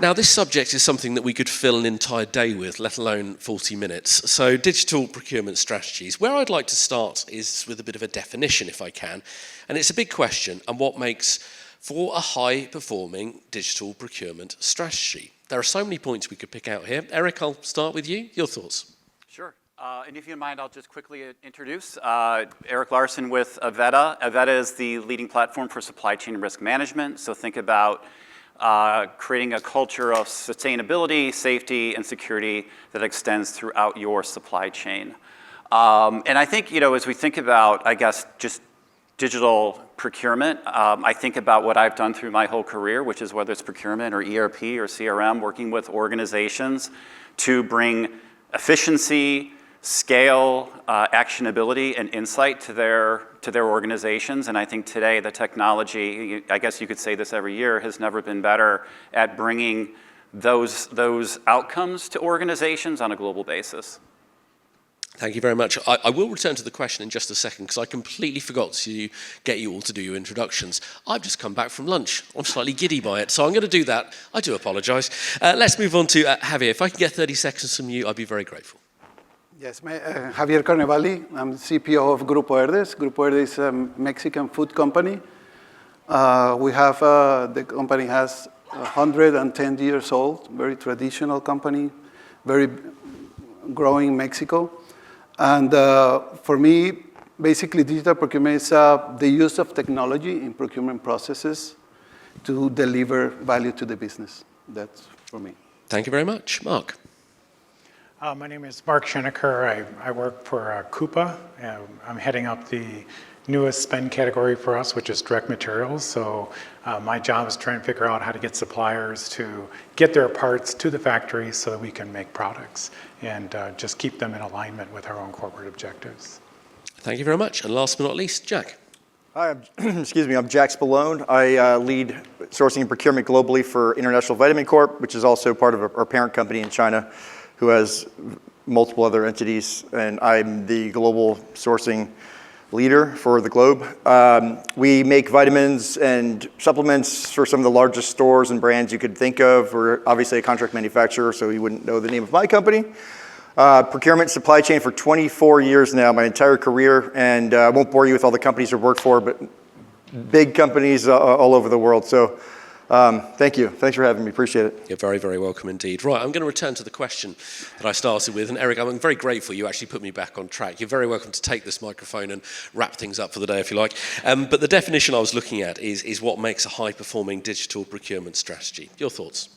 Now, this subject is something that we could fill an entire day with, let alone 40 minutes. So, digital procurement strategies. Where I'd like to start is with a bit of a definition, if I can. And it's a big question, and what makes for a high-performing digital procurement strategy? There are so many points we could pick out here. Eric, I'll start with you. Your thoughts? Sure. And if you don't mind, I'll just quickly introduce Eric Larson with Avetta. Avetta is the leading platform for supply chain risk management. So think about creating a culture of sustainability, safety, and security that extends throughout your supply chain. And I think, as we think about, I guess, just digital procurement, I think about what I've done through my whole career, which is whether it's procurement or ERP or CRM, working with organizations to bring efficiency, scale, actionability, and insight to their organizations. And I think today the technology, I guess you could say this every year, has never been better at bringing those outcomes to organizations on a global basis. Thank you very much. I will return to the question in just a second because I completely forgot to get you all to do your introductions. I've just come back from lunch. I'm slightly giddy by it, so I'm going to do that. I do apologise. Let's move on to Javier. If I can get 30 seconds from you, I'd be very grateful. Yes, Javier Carnevali. I'm CPO of Grupo Herdez. Grupo Herdez is a Mexican food company. The company has 110 years old, very traditional company, very growing in Mexico. And for me, basically digital procurement is the use of technology in procurement processes to deliver value to the business. That's for me. Thank you very much. Mark. My name is Mark Schenecker. I work for Coupa. I'm heading up the newest spend category for us, which is direct materials. So my job is trying to figure out how to get suppliers to get their parts to the factory so that we can make products and just keep them in alignment with our own corporate objectives. Thank you very much. And last but not least, Jack. Hi, I'm Jack Spallone. I lead sourcing and procurement globally for International Vitamin Corp, which is also part of our parent company in China, who has multiple other entities, and I'm the global sourcing leader for the globe. We make vitamins and supplements for some of the largest stores and brands you could think of. We're obviously a contract manufacturer, so you wouldn't know the name of my company. Procurement supply chain for 24 years now, my entire career, and I won't bore you with all the companies I've worked for, but big companies all over the world. So thank you. Thanks for having me. Appreciate it. You're very, very welcome indeed. Right, I'm going to return to the question that I started with. And Eric, I'm very grateful you actually put me back on track. You're very welcome to take this microphone and wrap things up for the day if you like. But the definition I was looking at is what makes a high-performing digital procurement strategy. Your thoughts?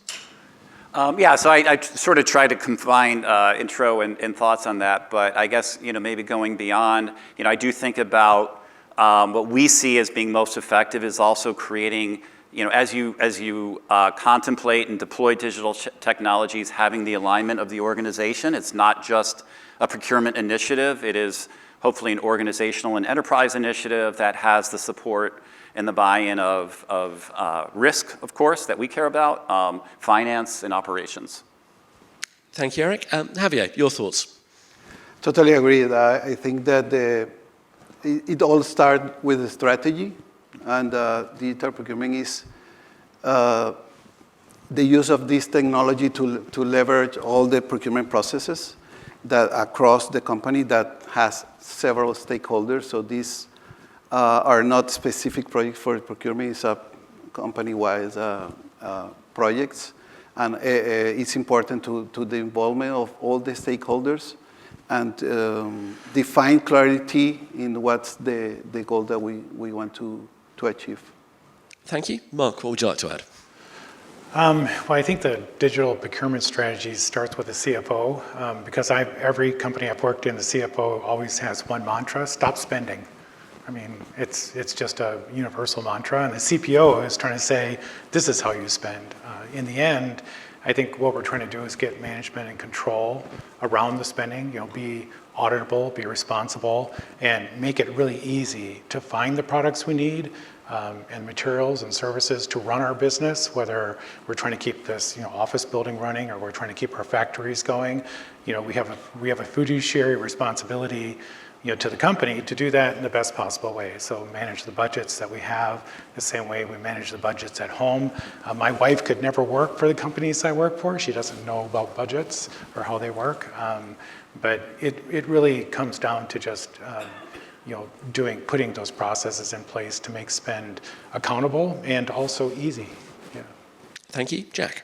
So I sort of try to combine intro and thoughts on that. But I guess, maybe going beyond, I do think about what we see as being most effective is also creating, as you contemplate and deploy digital technologies, having the alignment of the organization. It's not just a procurement initiative. It is hopefully an organizational and enterprise initiative that has the support and the buy-in of risk, of course, that we care about, finance and operations. Thank you, Eric. Javier, your thoughts? Totally agree. I think that it all starts with the strategy. And digital procurement is the use of this technology to leverage all the procurement processes that across the company that has several stakeholders. So these are not specific projects for procurement. It's a company-wide projects. And it's important to the involvement of all the stakeholders and define clarity in what's the goal that we want to achieve. Thank you. Mark, what would you like to add? Well, I think the digital procurement strategy starts with the CFO because every company I've worked in, the CFO always has one mantra: stop spending. I mean, it's just a universal mantra, and the CPO is trying to say, this is how you spend. In the end, I think what we're trying to do is get management and control around the spending, be auditable, be responsible, and make it really easy to find the products we need and materials and services to run our business, whether we're trying to keep this office building running or we're trying to keep our factories going. We have a fiduciary responsibility to the company to do that in the best possible way. So manage the budgets that we have the same way we manage the budgets at home. My wife could never work for the companies I work for. She doesn't know about budgets or how they work. But it really comes down to just putting those processes in place to make spend accountable and also easy. Yeah. Thank you. Jack?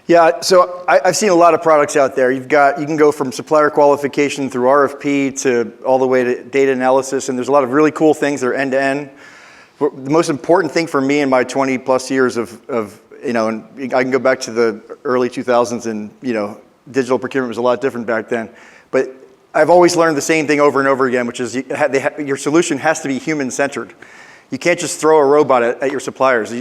Yeah, so I've seen a lot of products out there. You can go from supplier qualification through RFP to all the way to data analysis, and there's a lot of really cool things that are end-to-end. The most important thing for me in my 20 plus years of and I can go back to the early 2000s, and digital procurement was a lot different back then. But I've always learned the same thing over and over again, which is your solution has to be human-centered. You can't just throw a robot at your suppliers.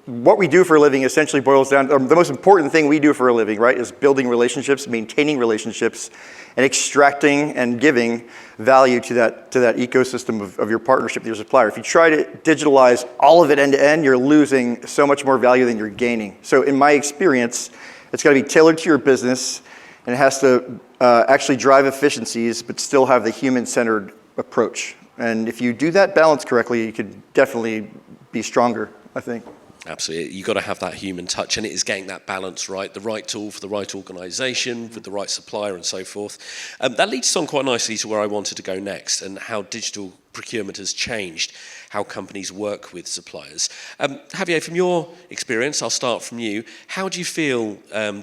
What we do for a living essentially boils down to the most important thing we do for a living, right, is building relationships, maintaining relationships, and extracting and giving value to that ecosystem of your partnership with your supplier. If you try to digitalize all of it end to end, you're losing so much more value than you're gaining. So in my experience, it's got to be tailored to your business, and it has to actually drive efficiencies, but still have the human-centered approach. And if you do that balance correctly, you could definitely be stronger, I think. Absolutely. You've got to have that human touch, and it is getting that balance right, the right tool for the right organization, with the right supplier and so forth. That leads us on quite nicely to where I wanted to go next, and how digital procurement has changed how companies work with suppliers. Javier, from your experience, I'll start from you. How do you feel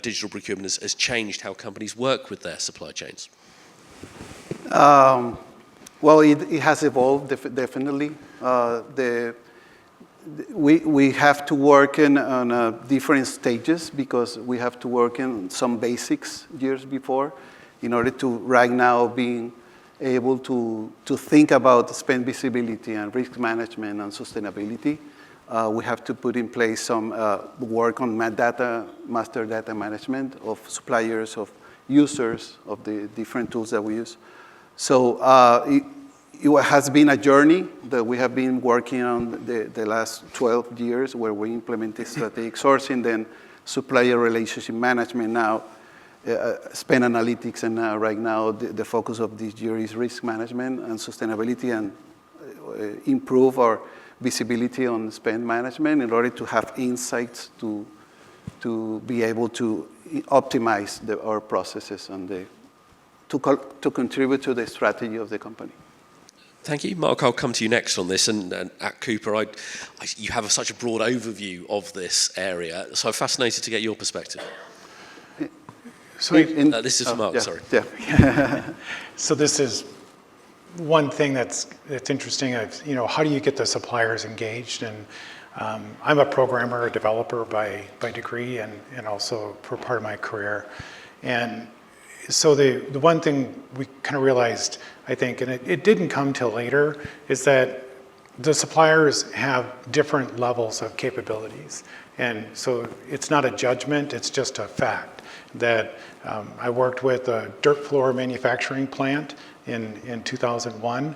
digital procurement has changed how companies work with their supply chains? Well, it has evolved, definitely. We have to work on different stages, because we have to work in some basics years before in order to right now being able to think about spend visibility and risk management and sustainability. We have to put in place some work on master data management of suppliers, of users, of the different tools that we use. So it has been a journey that we have been working on the last 12 years, where we implemented strategic sourcing, then supplier relationship management, now spend analytics, and right now the focus of this year is risk management and sustainability, and improve our visibility on spend management in order to have insights to be able to optimize our processes and to contribute to the strategy of the company. Thank you. Mark, I'll come to you next on this. And at Coupa, you have such a broad overview of this area, so I'm fascinated to get your perspective. So this is Mark, yeah, sorry. Yeah. So this is one thing that's interesting. How do you get the suppliers engaged? And I'm a programmer, a developer by degree, and also for part of my career. And so the one thing we kind of realized, I think, and it didn't come till later, is that the suppliers have different levels of capabilities. And so it's not a judgment, it's just a fact that I worked with a dirt floor manufacturing plant in 2001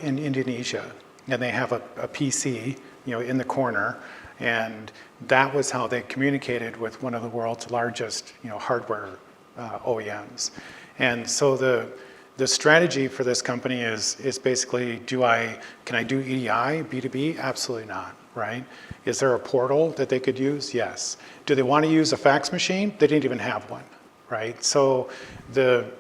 in Indonesia. And they have a PC, in the corner. And that was how they communicated with one of the world's largest, hardware OEMs. And so the strategy for this company is basically, can I do EDI, B2B? Absolutely not, right? Is there a portal that they could use? Yes. Do they want to use a fax machine? They didn't even have one, right? So the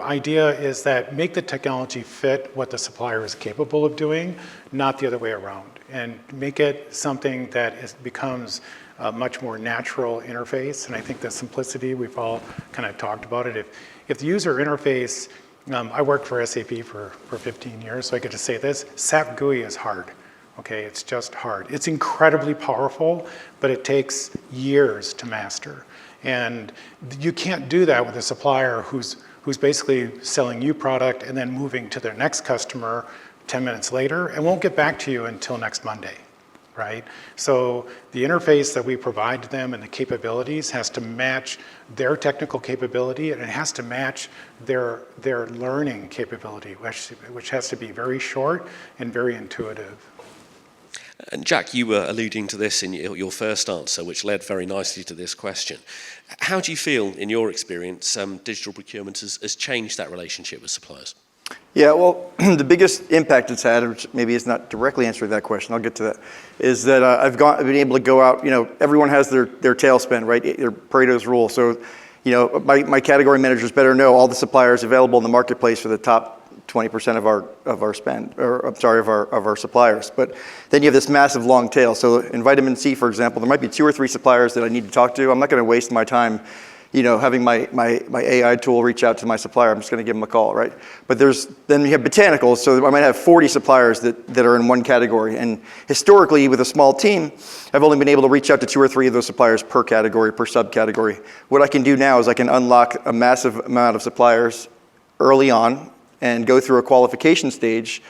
idea is that make the technology fit what the supplier is capable of doing, not the other way around, and make it something that becomes a much more natural interface. And I think the simplicity, we've all kind of talked about it. If the user interface, I worked for SAP for 15 years, so I get to say this, SAP GUI is hard. Okay, it's just hard. It's incredibly powerful, but it takes years to master. And you can't do that with a supplier who's basically selling you product and then moving to their next customer 10 minutes later and won't get back to you until next Monday, right? So the interface that we provide to them and the capabilities has to match their technical capability, and it has to match their learning capability, which has to be very short and very intuitive. And Jack, you were alluding to this in your first answer, which led very nicely to this question. How do you feel, in your experience, digital procurement has changed that relationship with suppliers? Yeah, well, the biggest impact it's had, which maybe is not directly answering that question, I'll get to that, is that I've been able to go out, everyone has their tailspin, right? Their Pareto's rule. So, my category managers better know all the suppliers available in the marketplace for the top 20% of our spend, or I'm sorry, of our suppliers. But then you have this massive long tail. So in vitamin C, for example, there might be 2 or 3 suppliers that I need to talk to. I'm not going to waste my time having my AI tool reach out to my supplier. I'm just going to give them a call, right? But then you have botanicals, so I might have 40 suppliers that are in one category. And historically, with a small team, I've only been able to reach out to 2 or 3 of those suppliers per category, per subcategory. What I can do now is I can unlock a massive amount of suppliers early on and go through a qualification stage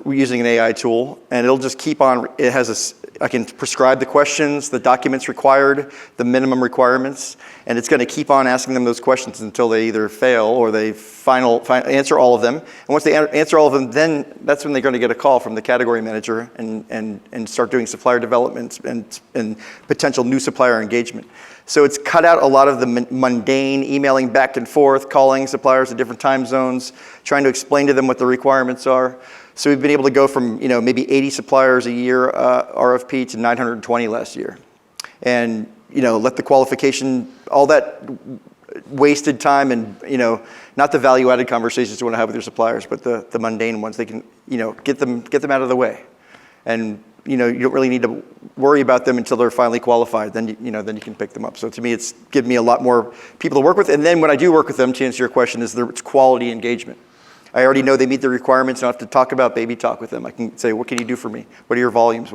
using an AI tool, and it'll just keep on. I can prescribe the questions, the documents required, the minimum requirements, and it's going to keep on asking them those questions until they either fail or they answer all of them. And once they answer all of them, then that's when they're going to get a call from the category manager and start doing supplier development and potential new supplier engagement. So it's cut out a lot of the mundane emailing back and forth, calling suppliers at different time zones, trying to explain to them what the requirements are. So we've been able to go from maybe 80 suppliers a year RFP to 920 last year, and let the qualification, all that wasted time, and not the value-added conversations you want to have with your suppliers, but the mundane ones. They can get them out of the way, and you don't really need to worry about them until they're finally qualified. Then you can pick them up. So to me, it's given me a lot more people to work with. And then when I do work with them, to answer your question, it's quality engagement. I already know they meet the requirements. I don't have to talk about baby talk with them. I can say, what can you do for me? What are your volumes?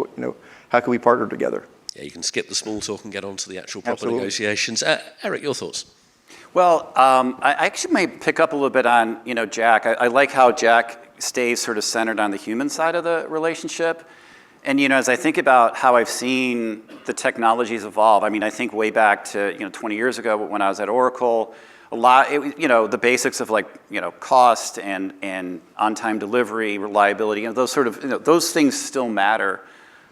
How can we partner together? Yeah, you can skip the small talk and get on to the actual proper Absolutely. negotiations. Eric, your thoughts? Well, I actually might pick up a little bit on, Jack. I like how Jack stays sort of centered on the human side of the relationship. And, as I think about how I've seen the technologies evolve, I think way back to, 20 years ago when I was at Oracle, a lot, the basics of cost and on-time delivery, reliability, those sort of, those things still matter.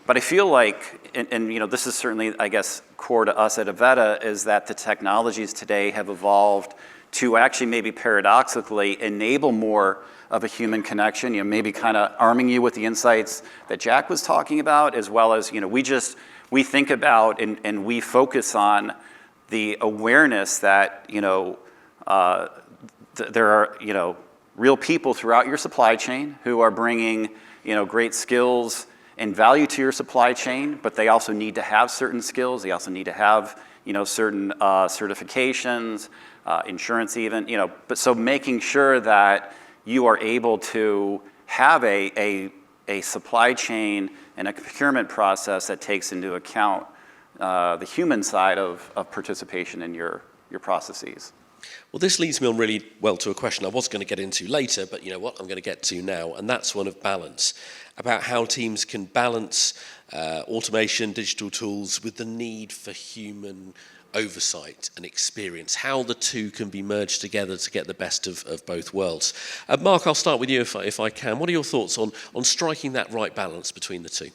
But I feel like, and this is certainly, I guess, core to us at Avetta, is that the technologies today have evolved to actually maybe paradoxically enable more of a human connection, maybe kind of arming you with the insights that Jack was talking about, as well as, we think about and we focus on the awareness that, there are, real people throughout your supply chain who are bringing, great skills and value to your supply chain, but they also need to have certain skills. They also need to have, certain certifications, insurance even, but so making sure that you are able to have a supply chain and a procurement process that takes into account the human side of participation in your processes. Well, this leads me on really well to a question I was going to get into later, but you know what, I'm going to get to now, and that's one of balance, about how teams can balance automation, digital tools with the need for human oversight and experience, how the two can be merged together to get the best of both worlds. Mark, I'll start with you if I can. What are your thoughts on striking that right balance between the two?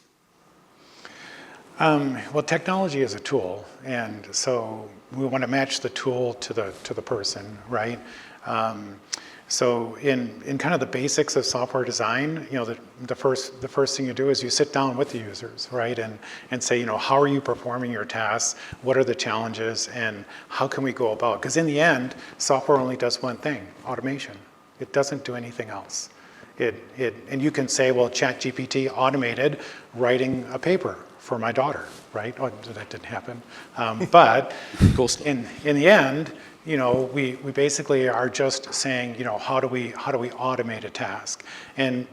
Well, technology is a tool, and so we want to match the tool to the person, right? So in kind of the basics of software design, the first thing you do is you sit down with the users, right, and say, how are you performing your tasks? What are the challenges, and how can we go about? Because in the end, software only does one thing: automation. It doesn't do anything else. And you can say, well, ChatGPT automated writing a paper for my daughter, right? Oh, that didn't happen. But of course in the end, we basically are just saying, how do we automate a task?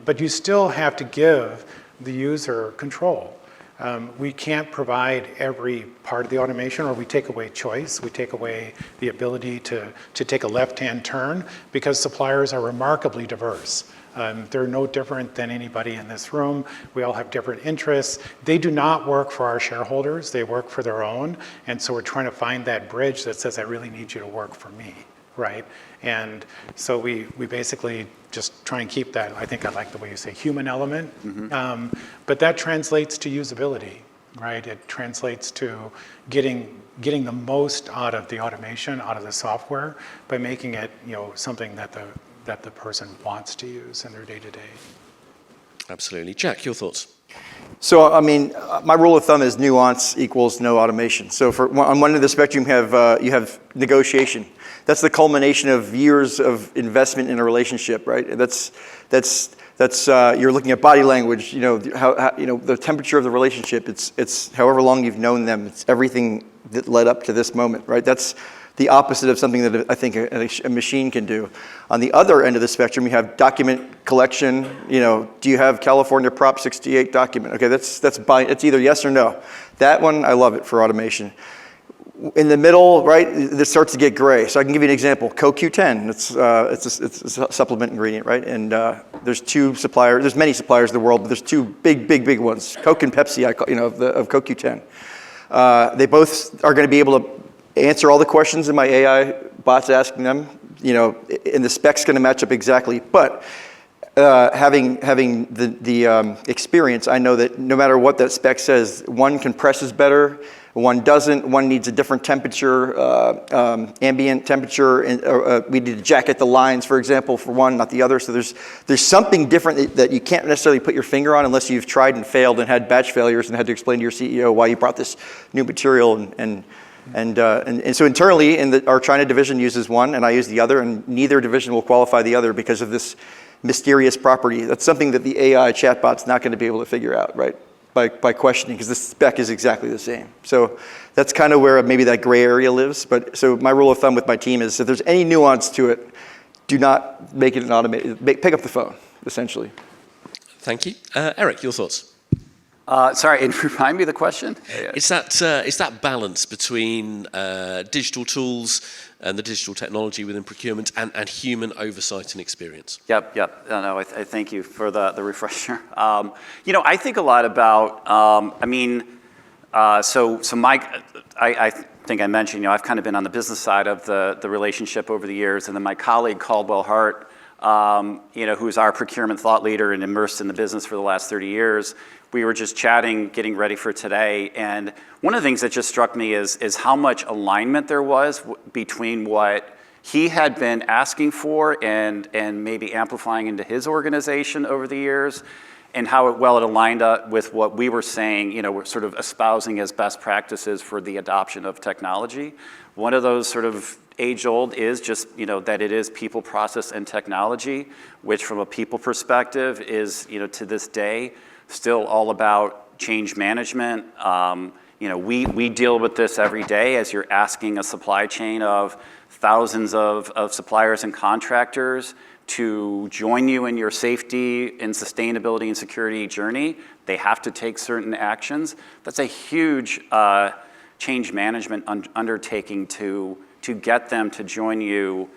But you still have to give the user control. We can't provide every part of the automation, or we take away choice. We take away the ability to take a left-hand turn, because suppliers are remarkably diverse. They're no different than anybody in this room. We all have different interests. They do not work for our shareholders. They work for their own. And so we're trying to find that bridge that says, I really need you to work for me, right? And so we basically just try and keep that, I think I like the way you say human element. Mm-hmm. But that translates to usability, right? It translates to getting the most out of the automation, out of the software, by making it, something that that the person wants to use in their day-to-day. Absolutely. Jack, your thoughts? So, I mean, my rule of thumb is nuance equals no automation. So on one end of the spectrum, you have negotiation. That's the culmination of years of investment in a relationship, right? You're looking at body language, the temperature of the relationship. It's however long you've known them. It's everything that led up to this moment, right? That's the opposite of something that I think a machine can do. On the other end of the spectrum, you have document collection. Do you have California Prop 68 document? Okay, it's either yes or no. That one, I love it for automation. In the middle, right, this starts to get gray. So I can give you an example. CoQ10, it's a supplement ingredient, right? And there's there's many suppliers in the world, but there's two big ones, Coke and Pepsi, of CoQ10. They both are going to be able to answer all the questions that my AI bot's asking them, and the spec's going to match up exactly. But having the experience, I know that no matter what that spec says, one compresses better, one doesn't. One needs a different temperature, ambient temperature, and we need to jacket the lines, for example, for one, not the other. So there's something different that you can't necessarily put your finger on unless you've tried and failed and had batch failures and had to explain to your CEO why you brought this new material and so internally, our China division uses one, and I use the other, and neither division will qualify the other because of this mysterious property. That's something that the AI chatbot's not going to be able to figure out, right? By questioning, because the spec is exactly the same. So that's kind of where maybe that gray area lives. But so my rule of thumb with my team is if there's any nuance to it, do not make it an automated. Pick up the phone, essentially. Thank you. Eric, your thoughts? Sorry, and remind me the question. It's that balance between digital tools and the digital technology within procurement and human oversight and experience. Yep. No, I thank you for the refresher. I think a lot about. I think I mentioned. I've kind of been on the business side of the relationship over the years, and then my colleague Caldwell Hart, who's our procurement thought leader and immersed in the business for the last 30 years. We were just chatting, getting ready for today, and one of the things that just struck me is how much alignment there was between what he had been asking for and maybe amplifying into his organization over the years, and how it aligned up with what we were saying, we're sort of espousing as best practices for the adoption of technology. One of those sort of age-old is just, that it is people, process, and technology, which from a people perspective is, to this day, still all about change management. We deal with this every day as you're asking a supply chain of thousands of suppliers and contractors to join you in your safety and sustainability and security journey. They have to take certain actions. That's a huge change management undertaking to get them to join you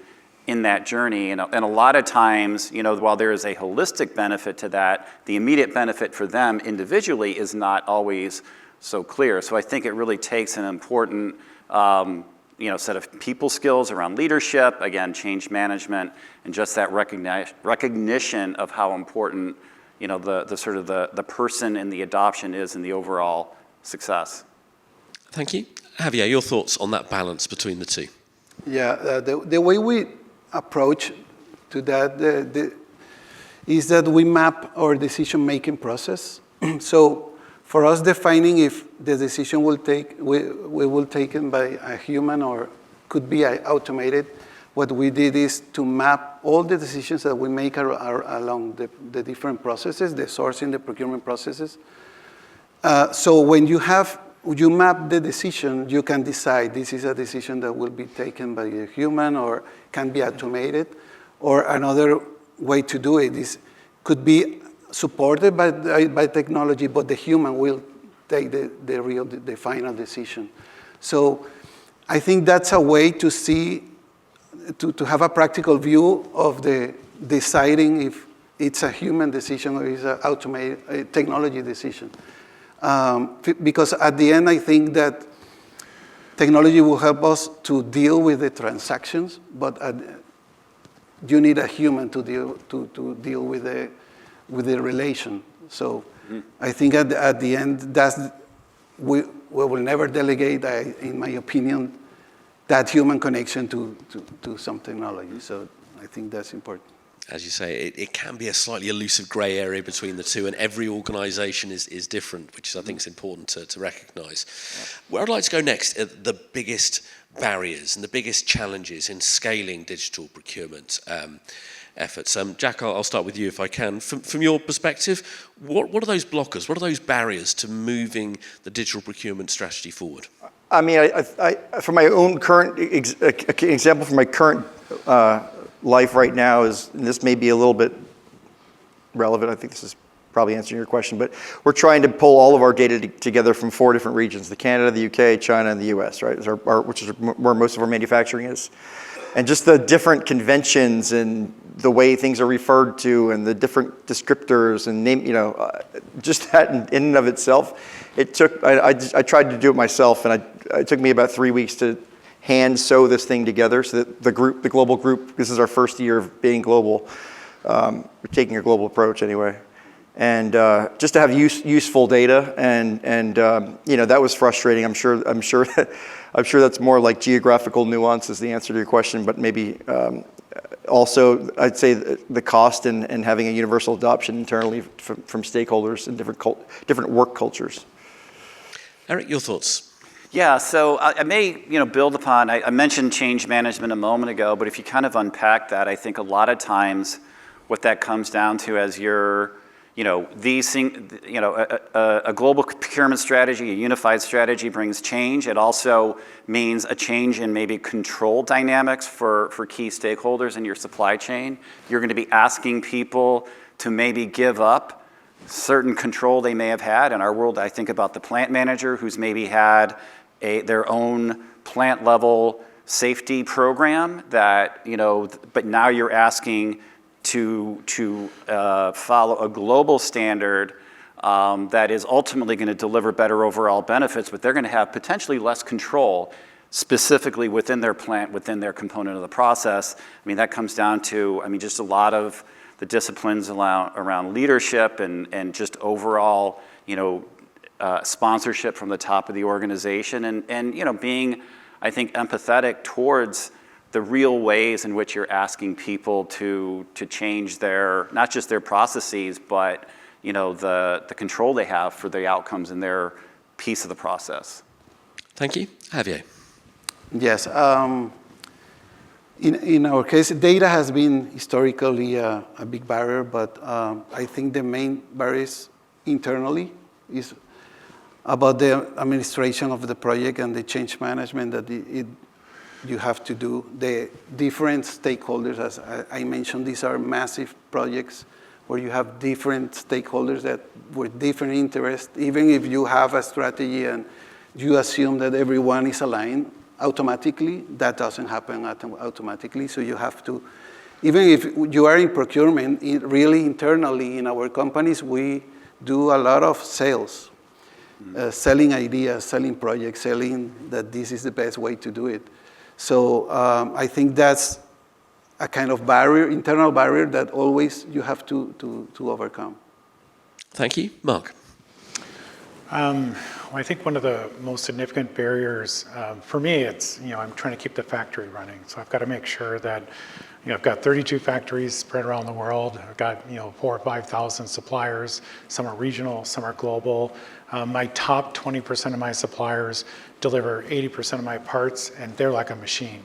in that journey. And a lot of times, while there is a holistic benefit to that, the immediate benefit for them individually is not always so clear. So I think it really takes an important set of people skills around leadership, again, change management, and just that recognition of how important the person and the adoption is in the overall success. Thank you. Javier, your thoughts on that balance between the two? Yeah, the way we approach to that is that we map our decision-making process. So for us, defining if the decision will taken by a human or could be automated, what we did is to map all the decisions that we make along the different processes, the sourcing, the procurement processes. So when you map the decision, you can decide this is a decision that will be taken by a human or can be automated, or another way to do it could be supported by technology, but the human will take the final decision. So I think that's a way to see, to have a practical view of the deciding if it's a human decision or it's an automated technology decision. Because at the end, I think that technology will help us to deal with the transactions, but you need a human to deal with the relation. So I think at the end, we will never delegate, in my opinion, that human connection to some technology. So I think that's important. as you say, it can be a slightly elusive grey area between the two, and every organisation is different, which I think is important to recognise. Where I'd like to go next are the biggest barriers and the biggest challenges in scaling digital procurement efforts. Jack, I'll start with you if I can. From your perspective, what are those blockers? What are those barriers to moving the digital procurement strategy forward? I mean, from my own current example, from my current life right now is, and this may be a little bit relevant, I think this is probably answering your question, but we're trying to pull all of our data together from 4 different regions, the Canada, the UK, China, and the US, right, which is where most of our manufacturing is. And just the different conventions and the way things are referred to and the different descriptors and name, just that in and of itself, it took, I tried to do it myself, and it took me about 3 weeks to hand sew this thing together so that the global group, this is our first year of being global, we're taking a global approach anyway. And just to have useful data, and that was frustrating. I'm sure that's more like geographical nuance is the answer to your question, but maybe also I'd say the cost and having a universal adoption internally from stakeholders in different work cultures. Eric, your thoughts? Yeah, so I may build upon, I mentioned change management a moment ago, but if you kind of unpack that, I think a lot of times what that comes down to as you're, these things, a global procurement strategy, a unified strategy brings change. It also means a change in maybe control dynamics for key stakeholders in your supply chain. You're going to be asking people to maybe give up certain control they may have had. In our world, I think about the plant manager who's maybe had their own plant level safety program that, but now you're asking to follow a global standard that is ultimately going to deliver better overall benefits, but they're going to have potentially less control specifically within their plant, within their component of the process. I mean, that comes down to, just a lot of the disciplines around leadership and just overall, sponsorship from the top of the organization and being, I think, empathetic towards the real ways in which you're asking people to change not just their processes, but, the control they have for the outcomes in their piece of the process. Thank you. Javier. Yes. In our case, data has been historically a big barrier, but I think the main barriers internally is about the administration of the project and the change management that you have to do. The different stakeholders, as I mentioned, these are massive projects where you have different stakeholders that with different interests. Even if you have a strategy and you assume that everyone is aligned, automatically, that doesn't happen automatically. So you have to, even if you are in procurement, really internally in our companies, we do a lot of sales, selling ideas, selling projects, selling that this is the best way to do it. So I think that's a kind of barrier, internal barrier that always you have to overcome. Thank you. Mark. I think one of the most significant barriers for me, it's, I'm trying to keep the factory running. So I've got to make sure that, I've got 32 factories spread around the world. I've got, 4,000 or 5,000 suppliers. Some are regional, some are global. My top 20% of my suppliers deliver 80% of my parts, and they're like a machine.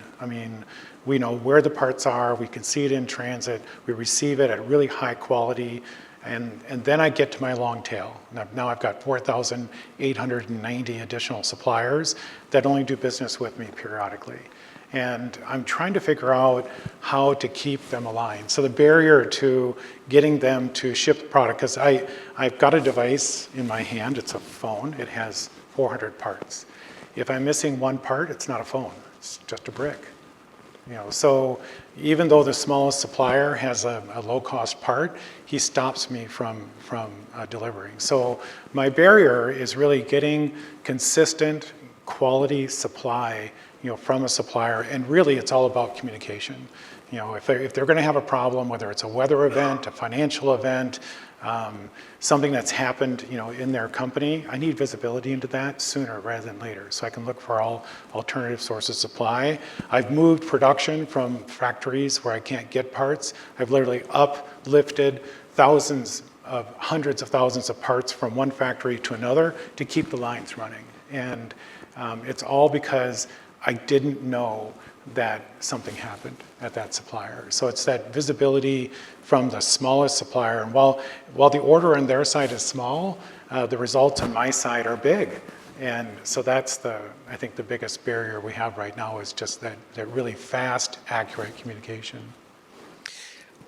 We know where the parts are. We can see it in transit. We receive it at really high quality. And then I get to my long tail. Now I've got 4,890 additional suppliers that only do business with me periodically. And I'm trying to figure out how to keep them aligned. So the barrier to getting them to ship the product, because I've got a device in my hand, it's a phone, it has 400 parts. If I'm missing one part, it's not a phone, it's just a brick. So even though the smallest supplier has a low-cost part, he stops me from delivering. So my barrier is really getting consistent quality supply, from a supplier, and really it's all about communication. If they're going to have a problem, whether it's a weather event, a financial event, something that's happened, in their company, I need visibility into that sooner rather than later, so I can look for all alternative sources of supply. I've moved production from factories where I can't get parts. I've literally uplifted hundreds of thousands of parts from one factory to another to keep the lines running. And it's all because I didn't know that something happened at that supplier. So it's that visibility from the smallest supplier. And while the order on their side is small, the results on my side are big. And so that's I think the biggest barrier we have right now is just that really fast, accurate communication.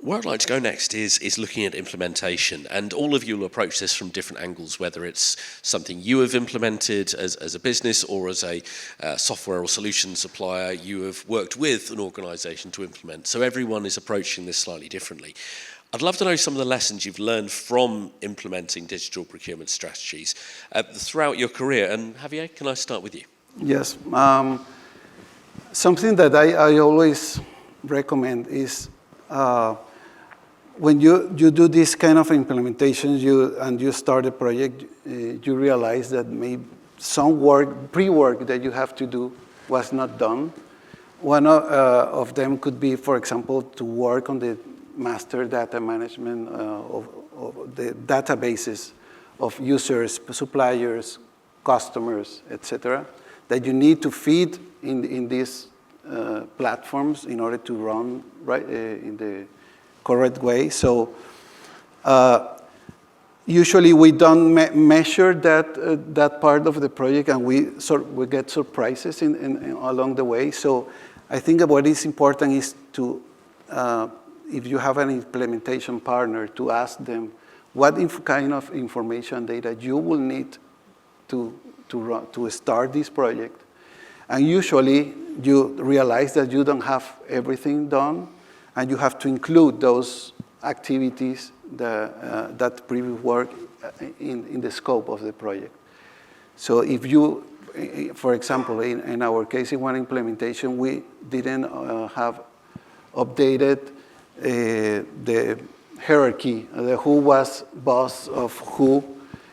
Where I'd like to go next is looking at implementation, and all of you will approach this from different angles, whether it's something you have implemented as a business or as a software or solution supplier you have worked with an organization to implement. So everyone is approaching this slightly differently. I'd love to know some of the lessons you've learned from implementing digital procurement strategies throughout your career. And Javier, can I start with you? Yes. Something that I always recommend is when you do this kind of implementations and you start a project, you realize that maybe some pre-work that you have to do was not done. One of them could be, for example, to work on the master data management of the databases of users, suppliers, customers, etc., that you need to feed in these platforms in order to run in the correct way. So usually we don't measure that part of the project, and we get surprises along the way. So I think what is important is to, if you have an implementation partner, to ask them what kind of information data you will need to start this project. And usually you realize that you don't have everything done, and you have to include those activities, that previous work in the scope of the project. So if you, for example, in our case, in one implementation, we didn't have updated the hierarchy, who was boss of who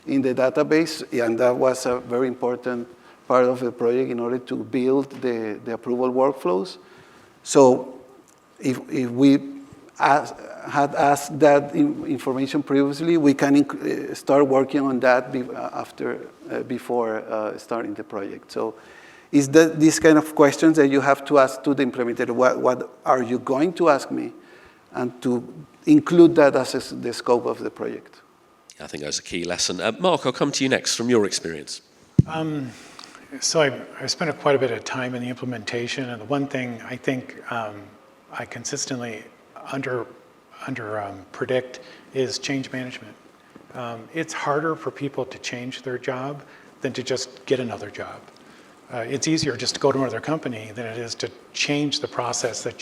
in the database, and that was a very important part of the project in order to build the approval workflows. So if we had asked that information previously, we can start working on that before starting the project. So it's these kind of questions that you have to ask to the implementer. What are you going to ask me? And to include that as the scope of the project. I think that's a key lesson. Mark, I'll come to you next from your experience. So I spent quite a bit of time in the implementation, and the one thing I think I consistently predict is change management. It's harder for people to change their job than to just get another job. It's easier just to go to another company than it is to change the process that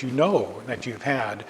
that you've had.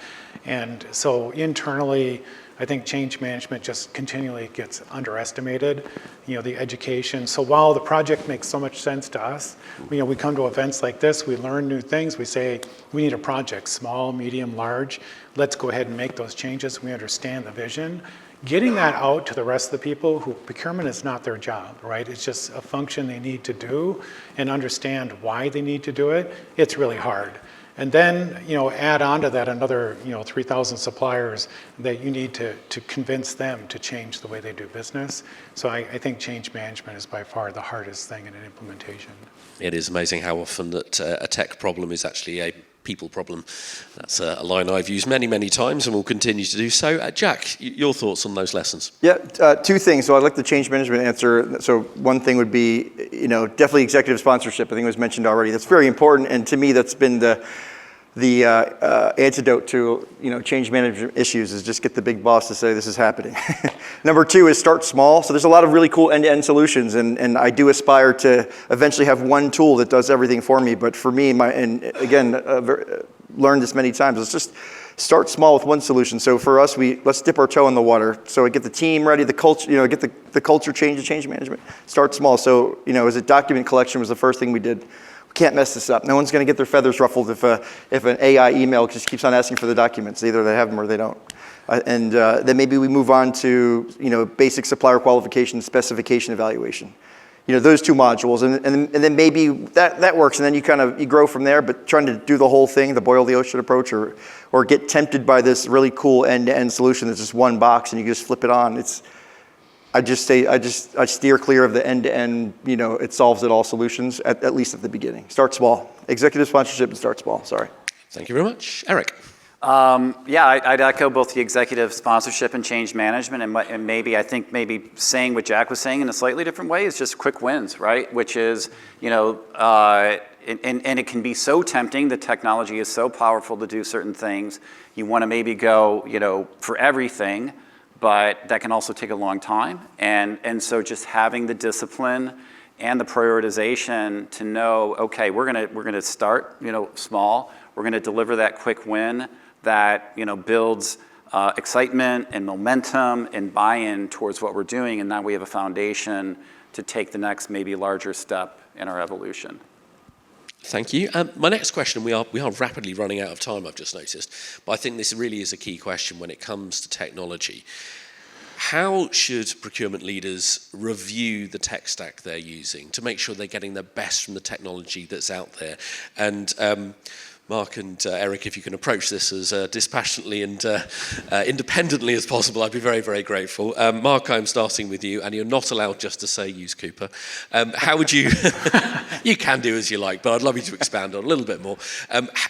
And so internally, I think change management just continually gets underestimated, the education. So while the project makes so much sense to us, we come to events like this, we learn new things, we say, we need a project, small, medium, large, let's go ahead and make those changes, we understand the vision. Getting that out to the rest of the people who procurement is not their job, right? It's just a function they need to do and understand why they need to do it. It's really hard. And then, add on to that another, 3,000 suppliers that you need to convince them to change the way they do business. So I think change management is by far the hardest thing in an implementation. It is amazing how often that a tech problem is actually a people problem. That's a line I've used many, many times and will continue to do so. Jack, your thoughts on those lessons? Yeah, two things. So I'd like the change management answer. So one thing would be, definitely executive sponsorship. I think it was mentioned already. That's very important, and to me, that's been the antidote to change management issues is just get the big boss to say this is happening. Number two is start small. So there's a lot of really cool end-to-end solutions, and I do aspire to eventually have one tool that does everything for me. But for me, learned this many times, let's just start small with one solution. So for us, let's dip our toe in the water. So get the team ready, the culture, get the culture change management. Start small. So as a document collection was the first thing we did. Can't mess this up. No one's going to get their feathers ruffled if an AI email just keeps on asking for the documents. Either they have them or they don't. And then maybe we move on to, basic supplier qualification, specification evaluation. Those two modules, and then maybe that works, and then you grow from there. But trying to do the whole thing, the boil the ocean approach, or get tempted by this really cool end-to-end solution that's just one box and you just flip it on. I steer clear of the end-to-end. It solves it all solutions at least at the beginning. Start small. Executive sponsorship and start small. Sorry. Thank you very much, Eric. I'd echo both the executive sponsorship and change management, and maybe saying what Jack was saying in a slightly different way is just quick wins, right? Which is, and it can be so tempting. The technology is so powerful to do certain things. You want to maybe go, for everything, but that can also take a long time. And so just having the discipline and the prioritization to know, okay, we're gonna start, small. We're gonna deliver that quick win that builds excitement and momentum and buy-in towards what we're doing, and now we have a foundation to take the next maybe larger step in our evolution. Thank you. My next question, we are rapidly running out of time, I've just noticed, but I think this really is a key question when it comes to technology. How should procurement leaders review the tech stack they're using to make sure they're getting the best from the technology that's out there? And Mark and Eric, if you can approach this as dispassionately and independently as possible, I'd be very, very grateful. Mark, I'm starting with you, and you're not allowed just to say use Coupa. How would you, you can do as you like, but I'd love you to expand on a little bit more.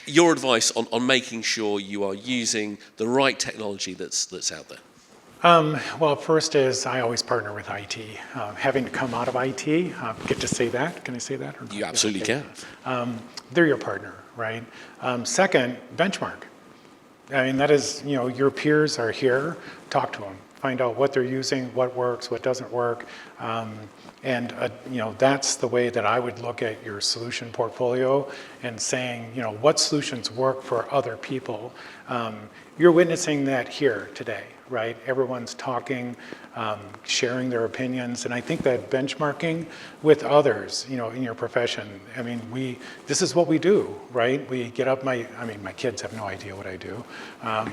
Your advice on making sure you are using the right technology that's out there. Well, first is I always partner with IT. Having to come out of IT, get to say that. Can I say that? Or not? You absolutely can. They're your partner, right? Second, benchmark. I mean, that is, your peers are here. Talk to them. Find out what they're using, what works, what doesn't work. And that's the way that I would look at your solution portfolio and saying, what solutions work for other people. You're witnessing that here today, right? Everyone's talking, sharing their opinions, and I think that benchmarking with others, in your profession. I mean, this is what we do, right? We get up. My kids have no idea what I do,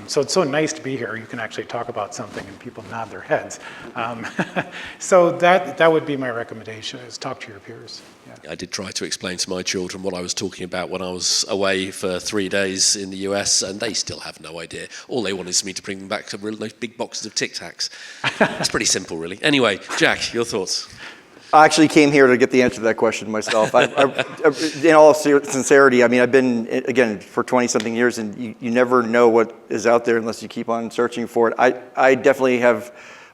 so it's so nice to be here. You can actually talk about something, and people nod their heads. So that would be my recommendation: is talk to your peers. Yeah. I did try to explain to my children what I was talking about when I was away for 3 days in the US, and they still have no idea. All they want is me to bring them back to those big boxes of Tic Tacs. It's pretty simple, really. Anyway, Jack, your thoughts? I actually came here to get the answer to that question myself. In all sincerity, I've been, again, for 20-something years, and you never know what is out there unless you keep on searching for it. I definitely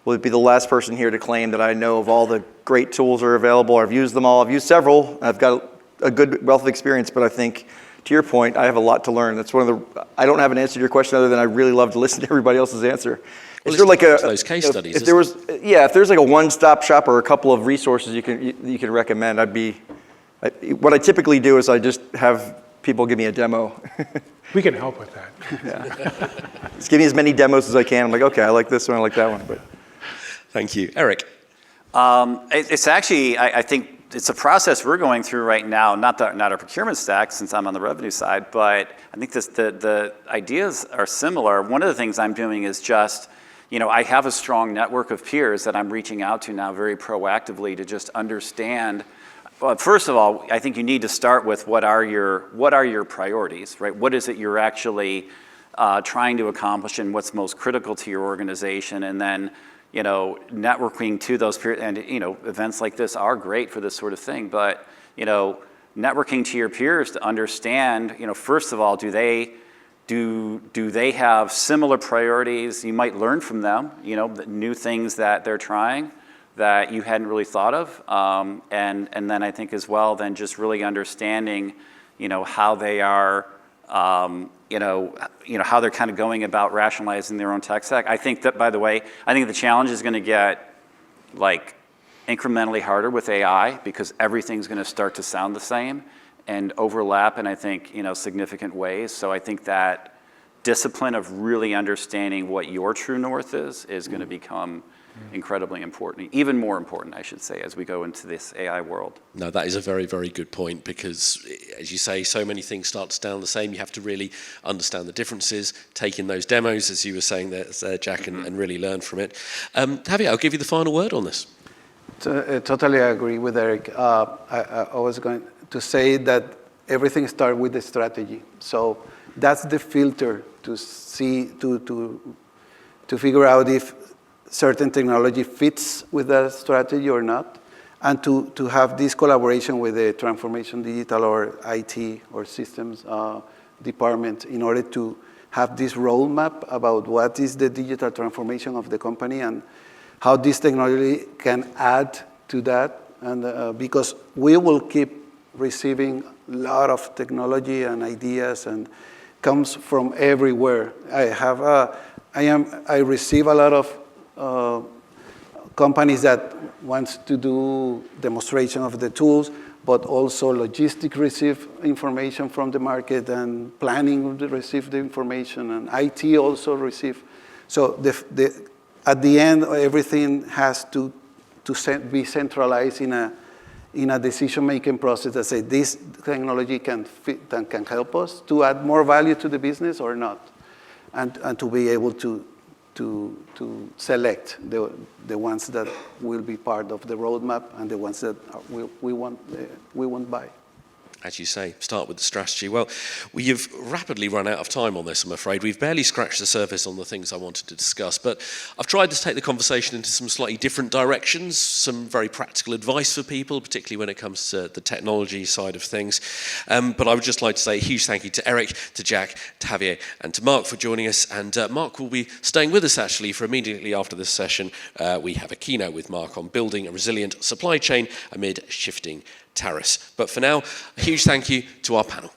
would be the last person here to claim that I know of all the great tools that are available. I've used them all. I've used several. I've got a good wealth of experience, but I think, to your point, I have a lot to learn. That's I don't have an answer to your question other than I really love to listen to everybody else's answer. Well, is there like those case studies? If there's like a one-stop shop or a couple of resources you can recommend, what I typically do is I just have people give me a demo. We can help with that. Yeah. Just give me as many demos as I can. I'm like, okay, I like this one, I like that one. But thank you, Eric. It's actually, I think it's a process we're going through right now, not our procurement stack since I'm on the revenue side, but I think the ideas are similar. One of the things I'm doing is just, I have a strong network of peers that I'm reaching out to now very proactively to just understand. Well, first of all, I think you need to start with what are your priorities, right? What is it you're actually trying to accomplish and what's most critical to your organization, and then networking to those peers. And events like this are great for this sort of thing, but networking to your peers to understand, first of all, do they have similar priorities? You might learn from them, the new things that they're trying that you hadn't really thought of, and then I think as well, then just really understanding, how they are. How they're kind of going about rationalizing their own tech stack. I think that, by the way, the challenge is going to get incrementally harder with AI because everything's going to start to sound the same and overlap in, I think, significant ways. So I think that discipline of really understanding what your true north is going to become incredibly important, even more important, I should say, as we go into this AI world. No, that is a very, very good point because, as you say, so many things start to sound the same. You have to really understand the differences, take in those demos, as you were saying there, Jack, and really learn from it. Javier, I'll give you the final word on this. Totally agree with Eric. I was going to say that everything starts with the strategy. So that's the filter to see, to figure out if certain technology fits with that strategy or not, and to have this collaboration with the transformation digital or IT or systems department in order to have this roadmap about what is the digital transformation of the company and how this technology can add to that. And because we will keep receiving a lot of technology and ideas and comes from everywhere. I receive a lot of companies that wants to do demonstration of the tools, but also logistic receive information from the market and planning receive the information and IT also receive. So at the end, everything has to be centralized in a decision-making process that say this technology can fit and can help us to add more value to the business or not, and to be able to select the ones that will be part of the roadmap and the ones that we won't buy. As you say, start with the strategy. Well, we have rapidly run out of time on this, I'm afraid. We've barely scratched the surface on the things I wanted to discuss, but I've tried to take the conversation into some slightly different directions, some very practical advice for people, particularly when it comes to the technology side of things. But I would just like to say a huge thank you to Eric, to Jack, to Javier, and to Mark for joining us. And Mark will be staying with us, actually, for immediately after this session. We have a keynote with Mark on building a resilient supply chain amid shifting tariffs. But for now, a huge thank you to our panel.